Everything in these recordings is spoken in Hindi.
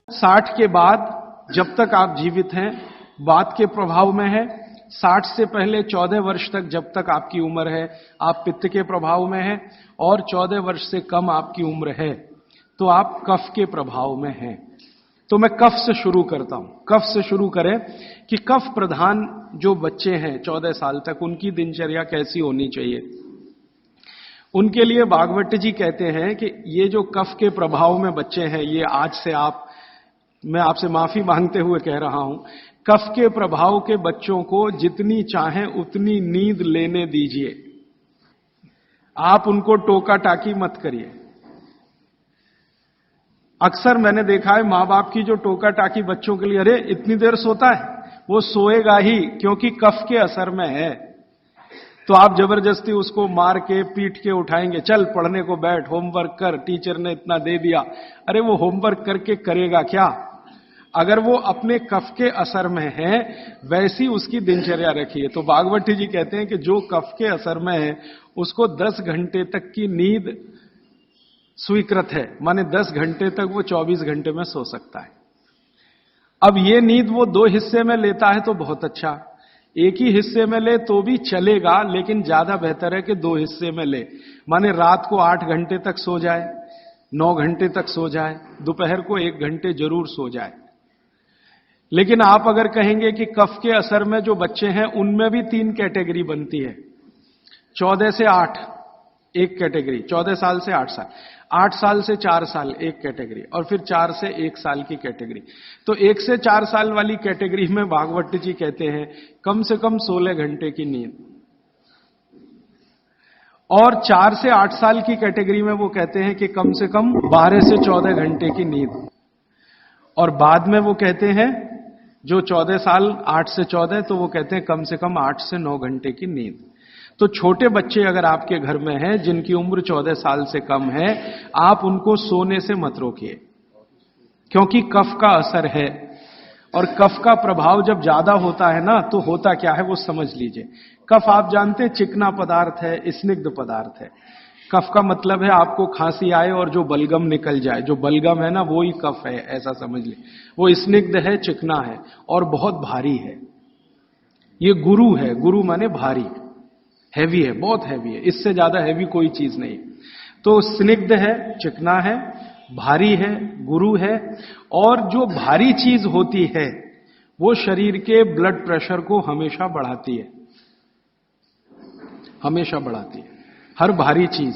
60 के बाद जब तक आप जीवित हैं वात के प्रभाव में है। 60 से पहले 14 वर्ष तक जब तक आपकी उम्र है आप पित्त के प्रभाव में है, और 14 वर्ष से कम आपकी उम्र है तो आप कफ के प्रभाव में हैं। तो मैं कफ से शुरू करता हूं। कफ से शुरू करें कि कफ प्रधान जो बच्चे हैं 14 साल तक, उनकी दिनचर्या कैसी होनी चाहिए। उनके लिए भागवत जी कहते हैं कि ये जो कफ के प्रभाव में बच्चे हैं, ये आज से मैं आपसे माफी मांगते हुए कह रहा हूं, कफ के प्रभाव के बच्चों को जितनी चाहें उतनी नींद लेने दीजिए। आप उनको टोका टाकी मत करिए। अक्सर मैंने देखा है मां बाप की जो टोका टाकी बच्चों के लिए, अरे इतनी देर सोता है, वो सोएगा ही क्योंकि कफ के असर में है। तो आप जबरदस्ती उसको मार के पीट के उठाएंगे, चल पढ़ने को बैठ, होमवर्क कर, टीचर ने इतना दे दिया। अरे वो होमवर्क करके करेगा क्या? अगर वो अपने कफ के असर में है वैसी उसकी दिनचर्या रखिए। तो भागवत जी कहते हैं कि जो कफ के असर में है उसको 10 घंटे तक की नींद स्वीकृत है, माने 10 घंटे तक वो 24 घंटे में सो सकता है। अब ये नींद वो 2 हिस्से में लेता है तो बहुत अच्छा, एक ही हिस्से में ले तो भी चलेगा, लेकिन ज्यादा बेहतर है कि 2 हिस्से में ले। माने रात को 8 घंटे तक सो जाए, 9 घंटे तक सो जाए, दोपहर को 1 घंटे जरूर सो जाए। लेकिन आप अगर कहेंगे कि कफ के असर में जो बच्चे हैं उनमें भी 3 कैटेगरी बनती है। 14 से 8 एक कैटेगरी, 14 साल से 8 साल, 8 साल से 4 साल एक कैटेगरी, और फिर 4 से 1 साल की कैटेगरी। तो 1 से 4 साल वाली कैटेगरी में भागवत जी कहते हैं कम से कम 16 घंटे की नींद, और 4 से 8 साल की कैटेगरी में वो कहते हैं कि कम से कम 12 से 14 घंटे की नींद, और बाद में वो कहते हैं जो 14 साल 8 से 14 तो वो कहते हैं कम से कम 8 से 9 घंटे की नींद। तो छोटे बच्चे अगर आपके घर में हैं जिनकी उम्र 14 साल से कम है, आप उनको सोने से मत रोकिए, क्योंकि कफ का असर है। और कफ का प्रभाव जब ज्यादा होता है ना, तो होता क्या है वो समझ लीजिए। कफ आप जानते हैं चिकना पदार्थ है, स्निग्ध पदार्थ है। कफ का मतलब है आपको खांसी आए और जो बलगम निकल जाए, जो बलगम है ना वो ही कफ है, ऐसा समझ लीजिए। वो स्निग्ध है, चिकना है और बहुत भारी है। ये गुरु है, गुरु माने भारी, हैवी है, बहुत हैवी है, इससे ज्यादा हैवी कोई चीज नहीं। तो स्निग्ध है, चिकना है, भारी है, गुरु है। और जो भारी चीज होती है वो शरीर के ब्लड प्रेशर को हमेशा बढ़ाती है, हमेशा बढ़ाती है। हर भारी चीज,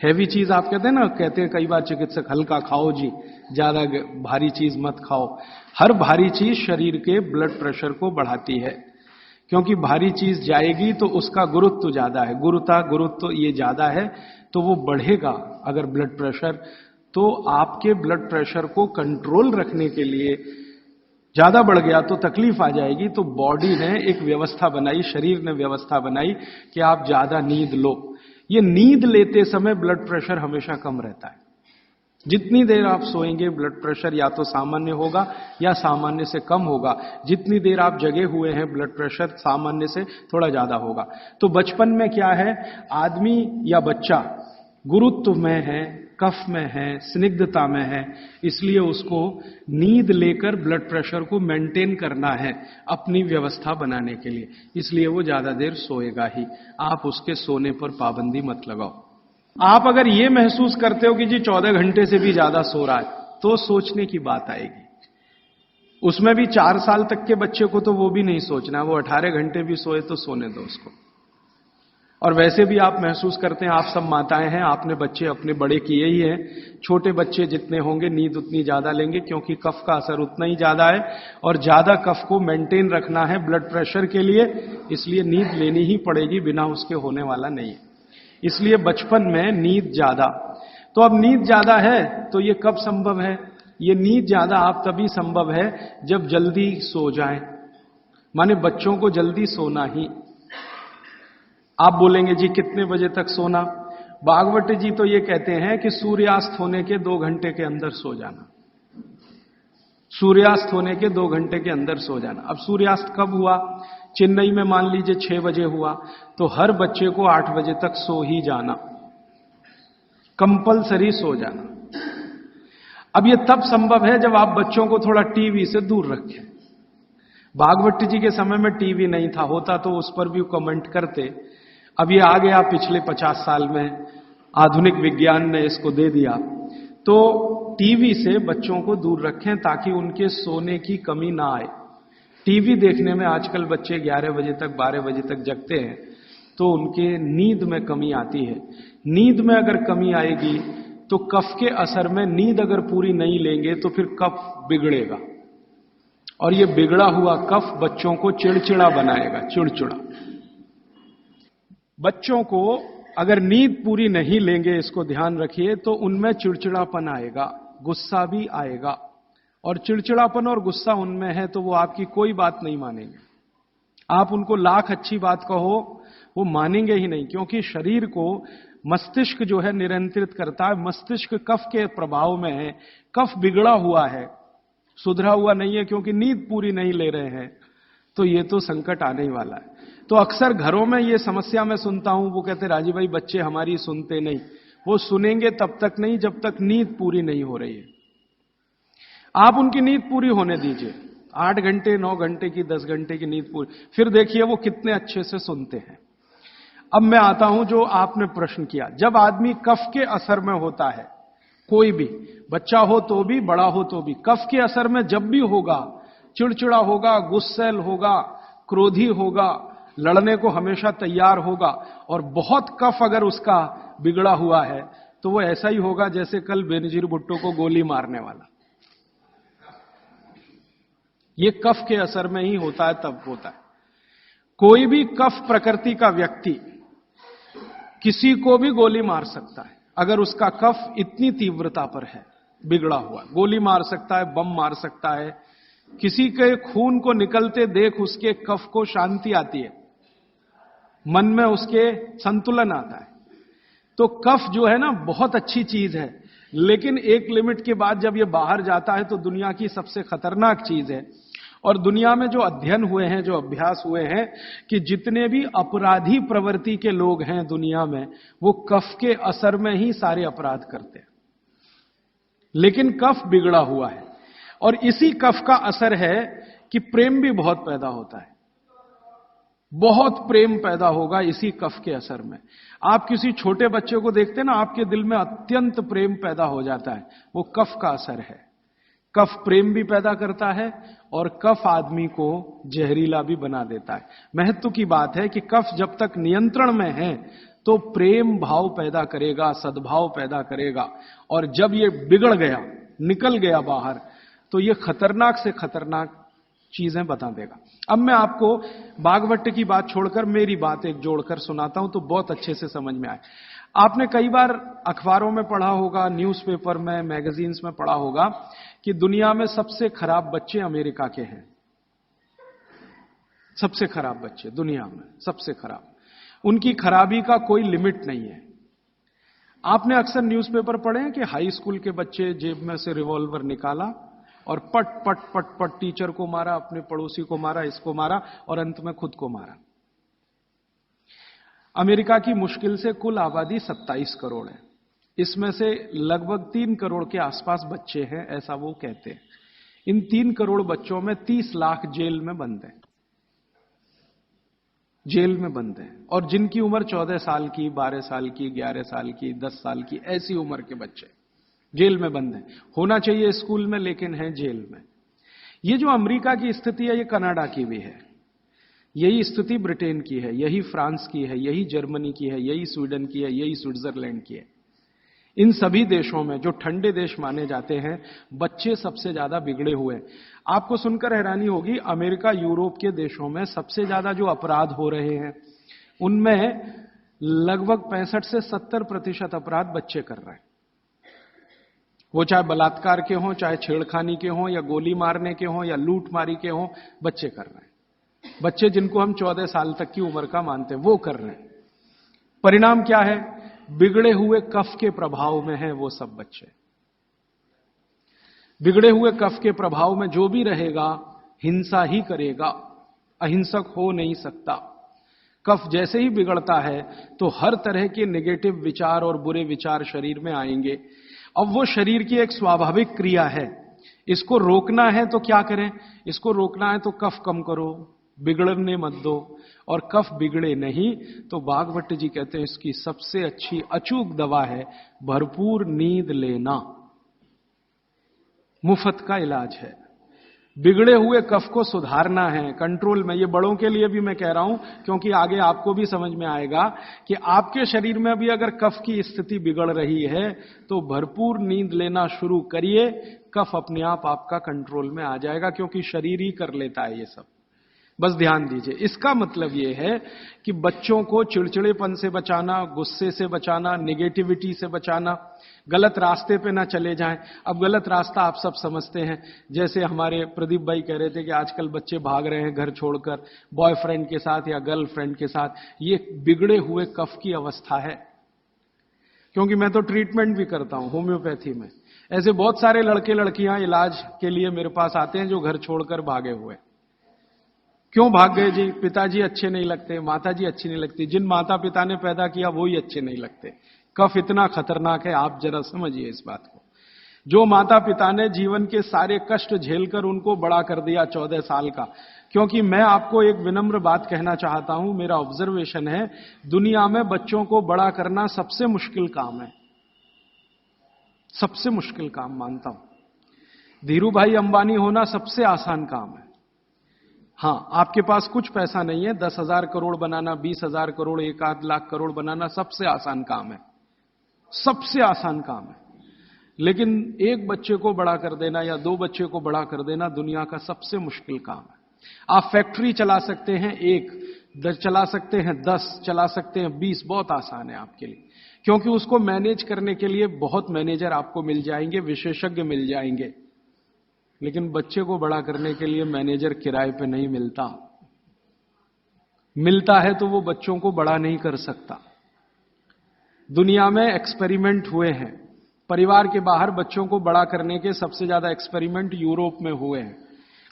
हैवी चीज आप कहते हैं ना, कहते हैं कई बार चिकित्सक हल्का खाओ जी, ज्यादा भारी चीज मत खाओ। हर भारी चीज शरीर के ब्लड प्रेशर को बढ़ाती है, क्योंकि भारी चीज जाएगी तो उसका गुरुत्व ज्यादा है, गुरुत्व ये ज्यादा है तो वो बढ़ेगा। अगर ब्लड प्रेशर, तो आपके ब्लड प्रेशर को कंट्रोल रखने के लिए ज्यादा बढ़ गया तो तकलीफ आ जाएगी। तो बॉडी ने एक व्यवस्था बनाई, शरीर ने व्यवस्था बनाई कि आप ज्यादा नींद लो। ये नींद लेते समय ब्लड प्रेशर हमेशा कम रहता है। जितनी देर आप सोएंगे ब्लड प्रेशर या तो सामान्य होगा या सामान्य से कम होगा। जितनी देर आप जगे हुए हैं ब्लड प्रेशर सामान्य से थोड़ा ज्यादा होगा। तो बचपन में क्या है, आदमी या बच्चा गुरुत्व में है, कफ में है, स्निग्धता में है, इसलिए उसको नींद लेकर ब्लड प्रेशर को मेंटेन करना है अपनी व्यवस्था बनाने के लिए, इसलिए वो ज्यादा देर सोएगा ही। आप उसके सोने पर पाबंदी मत लगाओ। आप अगर ये महसूस करते हो कि जी 14 घंटे से भी ज्यादा सो रहा है, तो सोचने की बात आएगी। उसमें भी 4 साल तक के बच्चे को तो वो भी नहीं सोचना, वो 18 घंटे भी सोए तो सोने दो उसको। और वैसे भी आप महसूस करते हैं, आप सब माताएं हैं, आपने बच्चे अपने बड़े किए ही हैं। छोटे बच्चे जितने होंगे नींद उतनी ज्यादा लेंगे, क्योंकि कफ का असर उतना ही ज्यादा है और ज्यादा कफ को मेंटेन रखना है ब्लड प्रेशर के लिए, इसलिए नींद लेनी ही पड़ेगी, बिना उसके होने वाला नहीं है। इसलिए बचपन में नींद ज्यादा। तो अब नींद ज्यादा है तो ये कब संभव है? ये नींद ज्यादा आप तभी संभव है जब जल्दी सो जाएं, माने बच्चों को जल्दी सोना ही। आप बोलेंगे जी कितने बजे तक सोना? भागवत जी तो ये कहते हैं कि सूर्यास्त होने के 2 घंटे के अंदर सो जाना, सूर्यास्त होने के 2 घंटे के अंदर सो जाना। अब सूर्यास्त कब हुआ? चेन्नई में मान लीजिए 6 बजे हुआ, तो हर बच्चे को 8 बजे तक सो ही जाना, कंपलसरी सो जाना। अब यह तब संभव है जब आप बच्चों को थोड़ा टीवी से दूर रखें। भागवत जी के समय में टीवी नहीं था, होता तो उस पर भी कमेंट करते। अब ये आ गया पिछले 50 साल में, आधुनिक विज्ञान ने इसको दे दिया। तो टीवी से बच्चों को दूर रखें ताकि उनके सोने की कमी ना आए। टीवी देखने में आजकल बच्चे 11 बजे तक 12 बजे तक जगते हैं, तो उनके नींद में कमी आती है। नींद में अगर कमी आएगी तो कफ के असर में नींद अगर पूरी नहीं लेंगे तो फिर कफ बिगड़ेगा, और यह बिगड़ा हुआ कफ बच्चों को चिड़चिड़ा बनाएगा, चिड़चिड़ा। बच्चों को अगर नींद पूरी नहीं लेंगे, इसको ध्यान रखिए, तो उनमें चिड़चिड़ापन आएगा, गुस्सा भी आएगा। और चिड़चिड़ापन और गुस्सा उनमें है तो वो आपकी कोई बात नहीं मानेंगे। आप उनको लाख अच्छी बात कहो, वो मानेंगे ही नहीं, क्योंकि शरीर को मस्तिष्क जो है नियंत्रित करता है। मस्तिष्क कफ के प्रभाव में है, कफ बिगड़ा हुआ है, सुधरा हुआ नहीं है, क्योंकि नींद पूरी नहीं ले रहे हैं, तो ये तो संकट आने ही वाला है। तो अक्सर घरों में ये समस्या मैं सुनता हूं, वो कहते राजीव भाई बच्चे हमारी सुनते नहीं। वो सुनेंगे तब तक नहीं जब तक नींद पूरी नहीं हो रही है। आप उनकी नींद पूरी होने दीजिए, 8 घंटे 9 घंटे की 10 घंटे की नींद पूरी, फिर देखिए वो कितने अच्छे से सुनते हैं। अब मैं आता हूं जो आपने प्रश्न किया, जब आदमी कफ के असर में होता है, कोई भी बच्चा हो तो भी, बड़ा हो तो भी, कफ के असर में जब भी होगा, चिड़चिड़ा होगा, गुस्सैल होगा, क्रोधी होगा, लड़ने को हमेशा तैयार होगा, और बहुत कफ अगर उसका बिगड़ा हुआ है तो वो ऐसा ही होगा जैसे कल बेनजीर भुट्टो को गोली मारने वाला। ये कफ के असर में ही होता है, तब होता है। कोई भी कफ प्रकृति का व्यक्ति किसी को भी गोली मार सकता है, अगर उसका कफ इतनी तीव्रता पर है, बिगड़ा हुआ। गोली मार सकता है, बम मार सकता है, किसी के खून को निकलते देख उसके कफ को शांति आती है, मन में उसके संतुलन आता है। तो कफ जो है ना बहुत अच्छी चीज है, लेकिन एक लिमिट के बाद जब ये बाहर जाता है तो दुनिया की सबसे खतरनाक चीज है। और दुनिया में जो अध्ययन हुए हैं, जो अभ्यास हुए हैं, कि जितने भी अपराधी प्रवृत्ति के लोग हैं दुनिया में, वो कफ के असर में ही सारे अपराध करते हैं। लेकिन कफ बिगड़ा हुआ है, और इसी कफ का असर है कि प्रेम भी बहुत पैदा होता है। बहुत प्रेम पैदा होगा इसी कफ के असर में। आप किसी छोटे बच्चे को देखते हैं ना, आपके दिल में अत्यंत प्रेम पैदा हो जाता है, वो कफ का असर है। कफ प्रेम भी पैदा करता है और कफ आदमी को जहरीला भी बना देता है। महत्व की बात है कि कफ जब तक नियंत्रण में है तो प्रेम भाव पैदा करेगा, सद्भाव पैदा करेगा, और जब ये बिगड़ गया, निकल गया बाहर, तो ये खतरनाक से खतरनाक चीजें बता देगा। अब मैं आपको भागवत की बात छोड़कर मेरी बात एक जोड़कर सुनाता हूं तो बहुत अच्छे से समझ में आए। आपने कई बार अखबारों में पढ़ा होगा, न्यूज़पेपर में, मैगजीन्स में पढ़ा होगा कि दुनिया में सबसे खराब बच्चे अमेरिका के हैं। सबसे खराब बच्चे दुनिया में, सबसे खराब। उनकी खराबी का कोई लिमिट नहीं है। आपने अक्सर न्यूज़पेपर पढ़े हैं कि हाई स्कूल के बच्चे जेब में से रिवॉल्वर निकाला और पट पट पट पट टीचर को मारा, अपने पड़ोसी को मारा, इसको मारा, और अंत में खुद को मारा। अमेरिका की मुश्किल से कुल आबादी 27 करोड़ है, इसमें से लगभग 3 करोड़ के आसपास बच्चे हैं, ऐसा वो कहते हैं। इन 3 करोड़ बच्चों में 30 लाख जेल में बंद हैं, जेल में बंद हैं, और जिनकी उम्र 14 साल की, 12 साल की, 11 साल की, 10 साल की, ऐसी उम्र के बच्चे जेल में बंद हैं। होना चाहिए स्कूल में, लेकिन हैं जेल में। ये जो अमेरिका की स्थिति है, ये कनाडा की भी है, यही स्थिति ब्रिटेन की है, यही फ्रांस की है, यही जर्मनी की है, यही स्वीडन की है, यही स्विट्जरलैंड की है। इन सभी देशों में, जो ठंडे देश माने जाते हैं, बच्चे सबसे ज्यादा बिगड़े हुए हैं। आपको सुनकर हैरानी होगी, अमेरिका, यूरोप के देशों में सबसे ज्यादा जो अपराध हो रहे हैं, उनमें लगभग 65 से 70% अपराध बच्चे कर रहे हैं। वो चाहे बलात्कार के हों, चाहे छेड़खानी के हों, या गोली मारने के हों, या लूटमारी के हों, बच्चे कर रहे हैं। बच्चे जिनको हम 14 साल तक की उम्र का मानते हैं, वो कर रहे हैं। परिणाम क्या है? बिगड़े हुए कफ के प्रभाव में है वो सब बच्चे। बिगड़े हुए कफ के प्रभाव में जो भी रहेगा, हिंसा ही करेगा, अहिंसक हो नहीं सकता। कफ जैसे ही बिगड़ता है तो हर तरह के नेगेटिव विचार और बुरे विचार शरीर में आएंगे, अब वो शरीर की एक स्वाभाविक क्रिया है। इसको रोकना है तो क्या करें? इसको रोकना है तो कफ कम करो, बिगड़ने मत दो। और कफ बिगड़े नहीं तो बागभट्ट जी कहते हैं इसकी सबसे अच्छी अचूक दवा है भरपूर नींद लेना। मुफ्त का इलाज है। बिगड़े हुए कफ को सुधारना है, कंट्रोल में। ये बड़ों के लिए भी मैं कह रहा हूं क्योंकि आगे आपको भी समझ में आएगा कि आपके शरीर में भी अगर कफ की स्थिति बिगड़ रही है तो भरपूर नींद लेना शुरू करिए, कफ अपने आप आपका कंट्रोल में आ जाएगा, क्योंकि शरीर ही कर लेता है ये सब। बस ध्यान दीजिए। इसका मतलब यह है कि बच्चों को चिड़चिड़ेपन से बचाना, गुस्से से बचाना, नेगेटिविटी से बचाना, गलत रास्ते पे ना चले जाएं। अब गलत रास्ता आप सब समझते हैं, जैसे हमारे प्रदीप भाई कह रहे थे कि आजकल बच्चे भाग रहे हैं घर छोड़कर बॉयफ्रेंड के साथ या गर्लफ्रेंड के साथ। ये बिगड़े हुए कफ की अवस्था है। क्योंकि मैं तो ट्रीटमेंट भी करता हूं होम्योपैथी में। ऐसे बहुत सारे लड़के लड़कियां इलाज के लिए मेरे पास आते हैं जो घर छोड़कर भागे हुए। क्यों भाग गए जी? पिताजी अच्छे नहीं लगते, माताजी अच्छी नहीं लगती। जिन माता पिता ने पैदा किया वो ही अच्छे नहीं लगते। कफ इतना खतरनाक है, आप जरा समझिए इस बात को। जो माता पिता ने जीवन के सारे कष्ट झेलकर उनको बड़ा कर दिया 14 साल का। क्योंकि मैं आपको एक विनम्र बात कहना चाहता हूं, मेरा ऑब्जर्वेशन है, दुनिया में बच्चों को बड़ा करना सबसे मुश्किल काम है। सबसे मुश्किल काम मानता हूं। धीरू भाई अंबानी होना सबसे आसान काम है। हां, आपके पास कुछ पैसा नहीं है, 10,000 करोड़ बनाना, 20,000 करोड़, 1 लाख करोड़ बनाना सबसे आसान काम है। सबसे आसान काम है। लेकिन एक बच्चे को बड़ा कर देना या 2 बच्चे को बड़ा कर देना दुनिया का सबसे मुश्किल काम है। आप फैक्ट्री चला सकते हैं 1, चला सकते हैं 10, चला सकते हैं 20, बहुत आसान है आपके लिए। क्योंकि उसको मैनेज करने के लिए बहुत मैनेजर आपको मिल जाएंगे, विशेषज्ञ मिल जाएंगे। लेकिन बच्चे को बड़ा करने के लिए मैनेजर किराए पे नहीं मिलता। मिलता है तो वो बच्चों को बड़ा नहीं कर सकता। दुनिया में एक्सपेरिमेंट हुए हैं, परिवार के बाहर बच्चों को बड़ा करने के सबसे ज्यादा एक्सपेरिमेंट यूरोप में हुए हैं।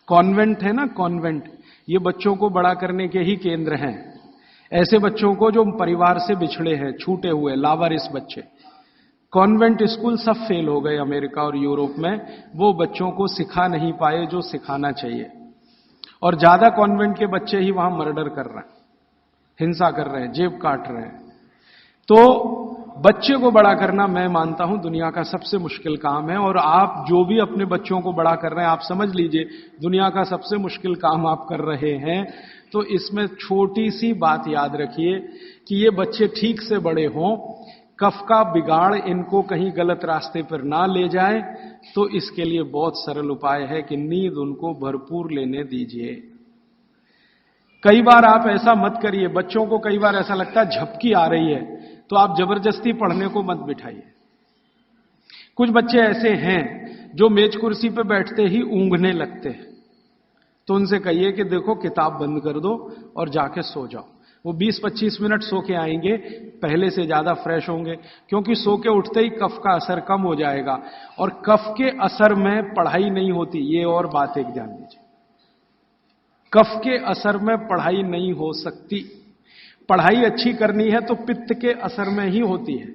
कॉन्वेंट है ना, कॉन्वेंट, ये बच्चों को बड़ा करने के ही केंद्र हैं। ऐसे बच्चों को जो परिवार से बिछड़े हैं, छूटे हुए, लावारिस बच्चे। कॉन्वेंट स्कूल सब फेल हो गए अमेरिका और यूरोप में। वो बच्चों को सिखा नहीं पाए जो सिखाना चाहिए। और ज्यादा कॉन्वेंट के बच्चे ही वहां मर्डर कर रहे हैं, हिंसा कर रहे हैं, जेब काट रहे हैं। तो बच्चे को बड़ा करना मैं मानता हूं दुनिया का सबसे मुश्किल काम है। और आप जो भी अपने बच्चों को बड़ा कर रहे हैं, आप समझ लीजिए दुनिया का सबसे मुश्किल काम आप कर रहे हैं। तो इसमें छोटी सी बात याद रखिए कि ये बच्चे ठीक से बड़े हों, कफ का बिगाड़ इनको कहीं गलत रास्ते पर ना ले जाए। तो इसके लिए बहुत सरल उपाय है कि नींद उनको भरपूर लेने दीजिए। कई बार आप ऐसा मत करिए, बच्चों को कई बार ऐसा लगता है झपकी आ रही है तो आप जबरदस्ती पढ़ने को मत बिठाइए। कुछ बच्चे ऐसे हैं जो मेज कुर्सी पे बैठते ही ऊंघने लगते हैं, तो उनसे कहिए कि देखो किताब बंद कर दो और जाके सो जाओ। वो 20-25 मिनट सो के आएंगे, पहले से ज्यादा फ्रेश होंगे। क्योंकि सो के उठते ही कफ का असर कम हो जाएगा। और कफ के असर में पढ़ाई नहीं होती, ये और बात एक ध्यान दीजिए। कफ के असर में पढ़ाई नहीं हो सकती। पढ़ाई अच्छी करनी है तो पित्त के असर में ही होती है।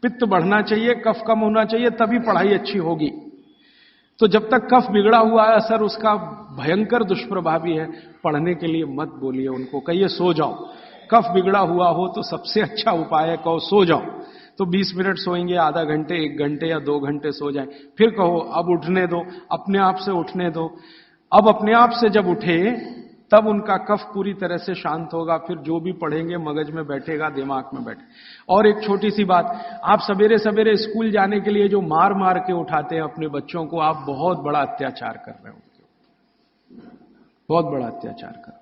पित्त बढ़ना चाहिए, कफ कम होना चाहिए, तभी पढ़ाई अच्छी होगी। तो जब तक कफ बिगड़ा हुआ है, असर उसका भयंकर दुष्प्रभावी है। पढ़ने के लिए मत बोलिए उनको, कहिए सो जाओ। कफ बिगड़ा हुआ हो तो सबसे अच्छा उपाय है कहो सो जाओ। तो 20 मिनट सोएंगे, आधा घंटे, 1 घंटे या 2 घंटे सो जाए। फिर कहो अब उठने दो, अपने आप से उठने दो। अब अपने आप से जब उठे तब उनका कफ पूरी तरह से शांत होगा। फिर जो भी पढ़ेंगे मगज में बैठेगा, दिमाग में बैठे। और एक छोटी सी बात, आप सवेरे सवेरे स्कूल जाने के लिए जो मार मार के उठाते हैं अपने बच्चों को, आप बहुत बड़ा अत्याचार कर रहे हो, बहुत बड़ा अत्याचार कर रहे हो।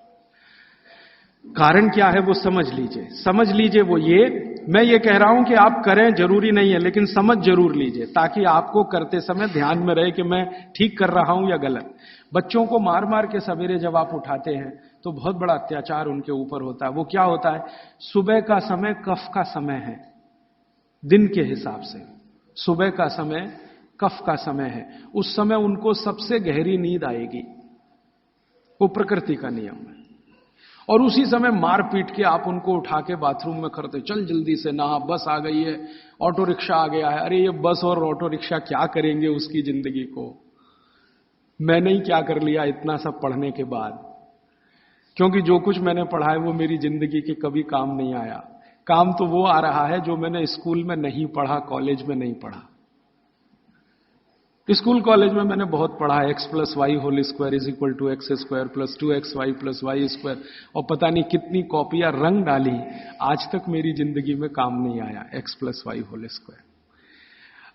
कारण क्या है वो समझ लीजिए। समझ लीजिए वो ये, मैं ये कह रहा हूं कि आप करें, जरूरी नहीं है, लेकिन समझ जरूर लीजिए ताकि आपको करते समय ध्यान में रहे कि मैं ठीक कर रहा हूं या गलत। बच्चों को मार मार के सवेरे जब आप उठाते हैं तो बहुत बड़ा अत्याचार उनके ऊपर होता है। वो क्या होता है, सुबह का समय कफ का समय है, दिन के हिसाब से सुबह का समय कफ का समय है। उस समय उनको सबसे गहरी नींद आएगी, वो प्रकृति का नियम है। और उसी समय मार पीट के आप उनको उठा के बाथरूम में करते, चल जल्दी से नहा, बस आ गई है, ऑटो रिक्शा आ गया है। अरे ये बस और ऑटो रिक्शा क्या करेंगे उसकी जिंदगी को? मैंने ही क्या कर लिया इतना सब पढ़ने के बाद, क्योंकि जो कुछ मैंने पढ़ा है वो मेरी जिंदगी के कभी काम नहीं आया। काम तो वो आ रहा है जो मैंने स्कूल में नहीं पढ़ा, कॉलेज में नहीं पढ़ा। स्कूल कॉलेज में मैंने बहुत पढ़ा, x + y whole square is equal to x square plus 2xy + y square, और पता नहीं कितनी कॉपियां रंग डाली, आज तक मेरी जिंदगी में काम नहीं आया x + y होल स्क्वायर।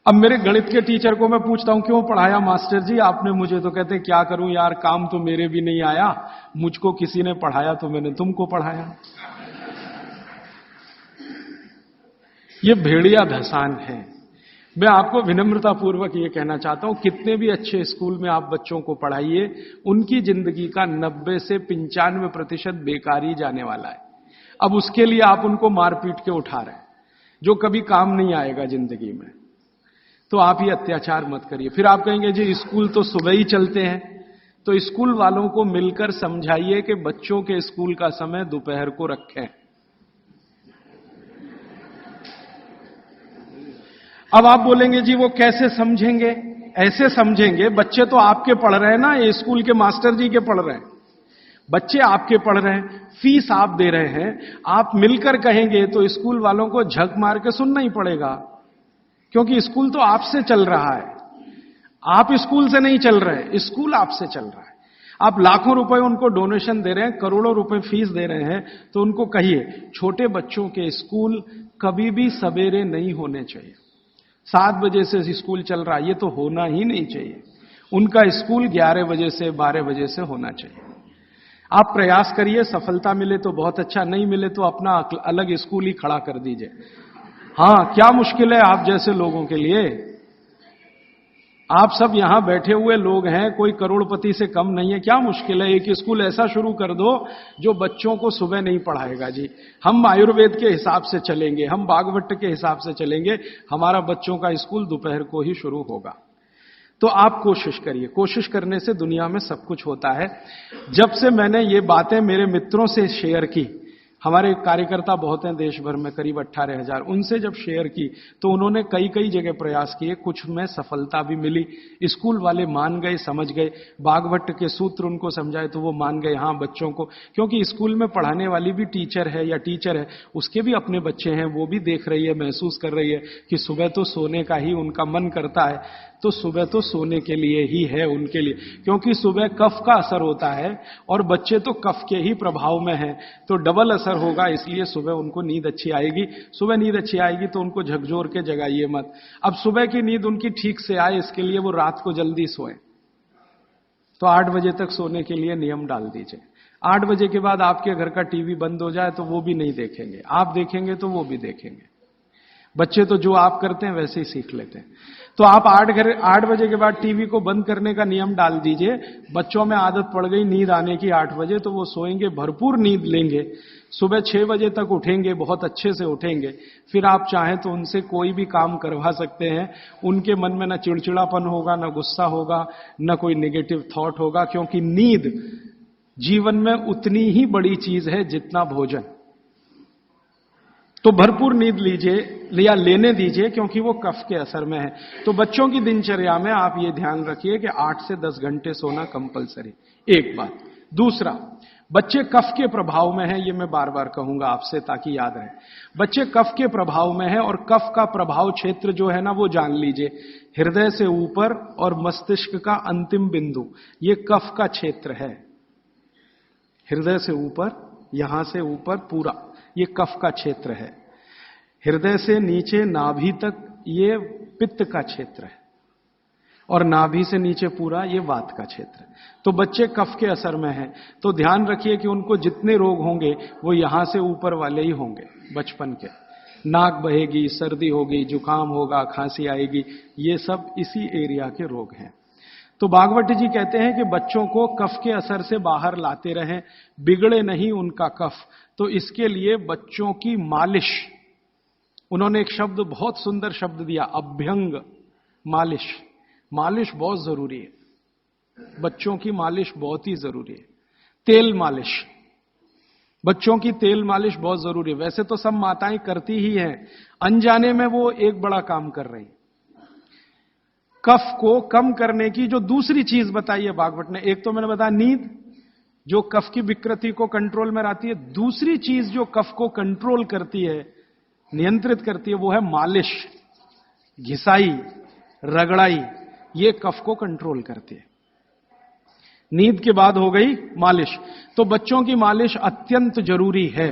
अब मेरे गणित के टीचर को मैं पूछता हूं क्यों पढ़ाया मास्टर जी आपने मुझे, तो कहते क्या करूं यार, काम तो मेरे भी नहीं आया, मुझको किसी ने पढ़ाया तो मैंने तुमको पढ़ाया। ये भेड़िया धसान है। मैं आपको विनम्रता पूर्वक ये कहना चाहता हूं, कितने भी अच्छे स्कूल में आप बच्चों को पढ़ाइए, उनकी जिंदगी का 90 से 95% बेकार ही जाने वाला है। अब उसके लिए आप उनको मार पीट के उठा रहे हैं, जो कभी काम नहीं आएगा जिंदगी में। तो आप ये अत्याचार मत करिए। फिर आप कहेंगे जी स्कूल तो सुबह ही चलते हैं, तो स्कूल वालों को मिलकर समझाइए कि बच्चों के स्कूल का समय दोपहर को रखें। अब आप बोलेंगे जी वो कैसे समझेंगे? ऐसे समझेंगे, बच्चे तो आपके पढ़ रहे हैं ना, ये स्कूल के मास्टर जी के पढ़ रहे हैं, बच्चे आपके पढ़ रहे हैं, फीस आप दे रहे हैं। आप मिलकर कहेंगे तो स्कूल वालों को झक मार के सुनना ही पड़ेगा, क्योंकि स्कूल तो आपसे चल रहा है, आप स्कूल से नहीं चल रहे, स्कूल आपसे चल रहा है। आप लाखों रुपए उनको डोनेशन दे रहे हैं, करोड़ों रुपए फीस दे रहे हैं, तो उनको कहिए छोटे बच्चों के स्कूल कभी भी सवेरे नहीं होने चाहिए। 7 बजे से स्कूल चल रहा है, ये तो होना ही नहीं चाहिए। उनका स्कूल 11 बजे से 12 बजे से होना चाहिए। आप प्रयास करिए, सफलता मिले तो बहुत अच्छा, नहीं मिले तो अपना अलग स्कूल ही खड़ा कर दीजिए। हां, क्या मुश्किल है आप जैसे लोगों के लिए? आप सब यहां बैठे हुए लोग हैं, कोई करोड़पति से कम नहीं है, क्या मुश्किल है? एक स्कूल ऐसा शुरू कर दो जो बच्चों को सुबह नहीं पढ़ाएगा जी। हम आयुर्वेद के हिसाब से चलेंगे, हम बागवट के हिसाब से चलेंगे, हमारा बच्चों का स्कूल दोपहर को ही शुरू होगा। तो आप कोशिश करिए, कोशिश करने से दुनिया में सब कुछ होता है। जब से मैंने ये बातें मेरे मित्रों से शेयर की, हमारे कार्यकर्ता बहुत हैं देश भर में, करीब 18,000, उनसे जब शेयर की तो उन्होंने कई कई जगह प्रयास किए, कुछ में सफलता भी मिली। स्कूल वाले मान गए, समझ गए, बागभट्ट के सूत्र उनको समझाए तो वो मान गए। हां, बच्चों को, क्योंकि स्कूल में पढ़ाने वाली भी टीचर है या टीचर है, उसके भी अपने बच्चे हैं, वो भी देख रही है, महसूस कर रही है कि सुबह तो सोने का ही उनका मन करता है, तो सुबह तो सोने के लिए ही है उनके लिए, क्योंकि सुबह कफ का असर होता है और बच्चे तो कफ के ही प्रभाव में हैं, तो डबल असर होगा, इसलिए सुबह उनको नींद अच्छी आएगी। सुबह नींद अच्छी आएगी तो उनको झकझोर के जगाइए मत। अब सुबह की नींद उनकी ठीक से आए, इसके लिए वो रात को जल्दी सोए, तो 8 बजे तक सोने के लिए नियम डाल दीजिए। 8 बजे के बाद आपके घर का टीवी बंद हो जाए तो वो भी नहीं देखेंगे, आप देखेंगे तो वो भी देखेंगे। बच्चे तो जो आप करते हैं वैसे ही सीख लेते हैं। तो आप 8 बजे के बाद टीवी को बंद करने का नियम डाल दीजिए। बच्चों में आदत पड़ गई नींद आने की 8 बजे, तो वो सोएंगे, भरपूर नींद लेंगे, सुबह 6 बजे तक उठेंगे, बहुत अच्छे से उठेंगे। फिर आप चाहें तो उनसे कोई भी काम करवा सकते हैं, उनके मन में ना चिड़चिड़ापन होगा, ना गुस्सा होगा, ना कोई नेगेटिव थॉट होगा, क्योंकि नींद जीवन में उतनी ही बड़ी चीज है जितना भोजन। तो भरपूर नींद लीजिए या लेने दीजिए, क्योंकि वो कफ के असर में है। तो बच्चों की दिनचर्या में आप ये ध्यान रखिए कि 8 से 10 घंटे सोना कंपलसरी, एक बात। दूसरा, बच्चे कफ के प्रभाव में हैं, ये मैं बार बार कहूंगा आपसे ताकि याद रहे। बच्चे कफ के प्रभाव में हैं, और कफ का प्रभाव क्षेत्र जो है ना, वो जान लीजिए, हृदय से ऊपर और मस्तिष्क का अंतिम बिंदु, ये कफ का क्षेत्र है। हृदय से ऊपर, यहां से ऊपर पूरा ये कफ का क्षेत्र है। हृदय से नीचे नाभि तक ये पित्त का क्षेत्र है, और नाभि से नीचे पूरा ये वात का क्षेत्र है। तो बच्चे कफ के असर में हैं, तो ध्यान रखिए कि उनको जितने रोग होंगे वो यहां से ऊपर वाले ही होंगे बचपन के। नाक बहेगी, सर्दी होगी, जुकाम होगा, खांसी आएगी, ये सब इसी एरिया के रोग हैं। तो भागवत जी कहते हैं कि बच्चों को कफ के असर से बाहर लाते रहें, बिगड़े नहीं उनका कफ। तो इसके लिए बच्चों की मालिश, उन्होंने एक शब्द, बहुत सुंदर शब्द दिया, अभ्यंग मालिश। मालिश बहुत जरूरी है, बच्चों की मालिश बहुत ही जरूरी है। तेल मालिश, बच्चों की तेल मालिश बहुत जरूरी है। वैसे तो सब माताएं करती ही हैं, अनजाने में वो एक बड़ा काम कर रही। कफ को कम करने की जो दूसरी चीज बताई है भागवत ने, एक तो मैंने बताया नींद, जो कफ की विकृति को कंट्रोल में लाती है। दूसरी चीज जो कफ को कंट्रोल करती है, नियंत्रित करती है, वो है मालिश, घिसाई, रगड़ाई। ये कफ को कंट्रोल करती है। नींद के बाद हो गई मालिश। तो बच्चों की मालिश अत्यंत जरूरी है।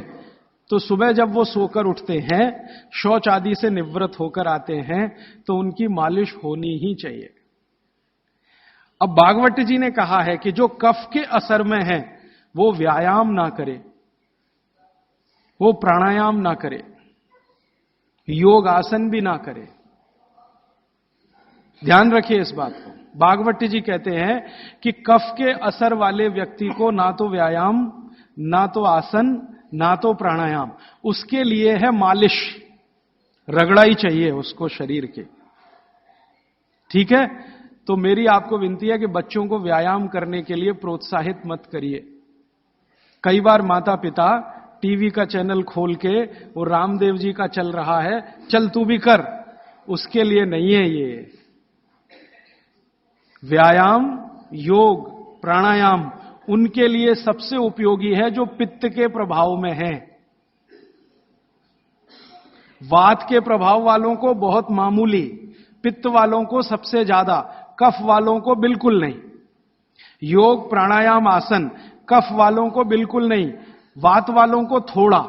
तो सुबह जब वो सोकर उठते हैं, शौच आदि से निवृत्त होकर आते हैं, तो उनकी मालिश होनी ही चाहिए। अब भागवत जी ने कहा है कि जो कफ के असर में है वो व्यायाम ना करे, वो प्राणायाम ना करे, योग आसन भी ना करे। ध्यान रखिए इस बात को। भागवत जी कहते हैं कि कफ के असर वाले व्यक्ति को ना तो व्यायाम, ना तो आसन, ना तो प्राणायाम, उसके लिए है मालिश, रगड़ाई चाहिए उसको शरीर के। ठीक है? तो मेरी आपको विनती है कि बच्चों को व्यायाम करने के लिए प्रोत्साहित मत करिए। कई बार माता पिता टीवी का चैनल खोल के वो रामदेव जी का चल रहा है, चल तू भी कर, उसके लिए नहीं है ये। व्यायाम, योग, प्राणायाम उनके लिए सबसे उपयोगी है जो पित्त के प्रभाव में है। वात के प्रभाव वालों को बहुत मामूली, पित्त वालों को सबसे ज्यादा, कफ वालों को बिल्कुल नहीं। योग, प्राणायाम, आसन कफ वालों को बिल्कुल नहीं, वात वालों को थोड़ा,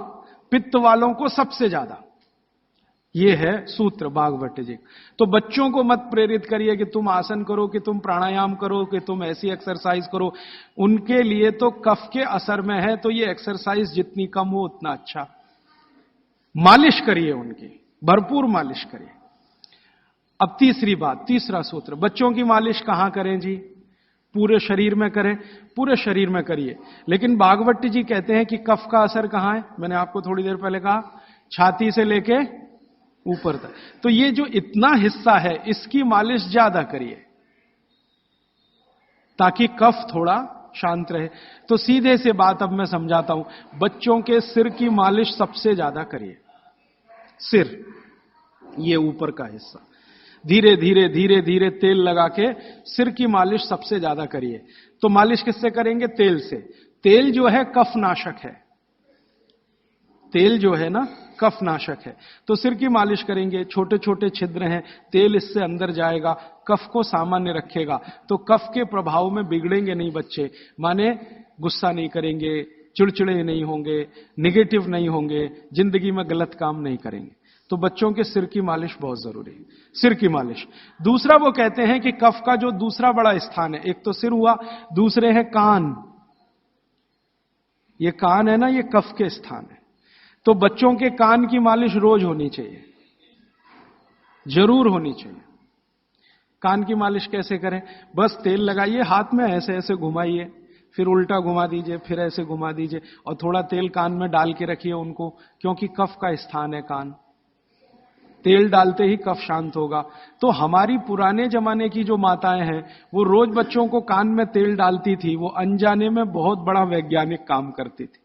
पित्त वालों को सबसे ज्यादा। यह है सूत्र भागवत जी। तो बच्चों को मत प्रेरित करिए कि तुम आसन करो, कि तुम प्राणायाम करो, कि तुम ऐसी एक्सरसाइज करो। उनके लिए तो कफ के असर में है, तो ये एक्सरसाइज जितनी कम हो उतना अच्छा। मालिश करिए उनकी, भरपूर मालिश करिए। अब तीसरी बात, तीसरा सूत्र, बच्चों की मालिश कहां करें जी? पूरे शरीर में करें, पूरे शरीर में करिए। लेकिन भागवत जी कहते हैं कि कफ का असर कहां है? मैंने आपको थोड़ी देर पहले कहा, छाती से लेके ऊपर तक। तो ये जो इतना हिस्सा है, इसकी मालिश ज्यादा करिए ताकि कफ थोड़ा शांत रहे। तो सीधे से बात अब मैं समझाता हूं। बच्चों के सिर की मालिश सबसे ज्यादा करिए। सिर, ये ऊपर का हिस्सा, धीरे धीरे धीरे धीरे तेल लगा के सिर की मालिश सबसे ज्यादा करिए। तो मालिश किससे करेंगे? तेल से। तेल जो है कफ नाशक है, तेल जो है ना कफ नाशक है। तो सिर की मालिश करेंगे, छोटे छोटे छिद्र हैं, तेल इससे अंदर जाएगा, कफ को सामान्य रखेगा। तो कफ के प्रभाव में बिगड़ेंगे नहीं बच्चे, माने गुस्सा नहीं करेंगे, चिड़चिड़े नहीं होंगे, निगेटिव नहीं होंगे, जिंदगी में गलत काम नहीं करेंगे। तो बच्चों के सिर की मालिश बहुत जरूरी है, सिर की मालिश। दूसरा, वो कहते हैं कि कफ का जो दूसरा बड़ा स्थान है, एक तो सिर हुआ, दूसरे है कान। ये कान है ना, ये कफ के स्थान है। तो बच्चों के कान की मालिश रोज होनी चाहिए, जरूर होनी चाहिए। कान की मालिश कैसे करें? बस तेल लगाइए, हाथ में ऐसे ऐसे घुमाइए, फिर उल्टा घुमा दीजिए, फिर ऐसे घुमा दीजिए, और थोड़ा तेल कान में डाल के रखिए उनको, क्योंकि कफ का स्थान है कान। तेल डालते ही कफ शांत होगा। तो हमारी पुराने जमाने की जो माताएं हैं, वो रोज बच्चों को कान में तेल डालती थी, वो अनजाने में बहुत बड़ा वैज्ञानिक काम करती थी।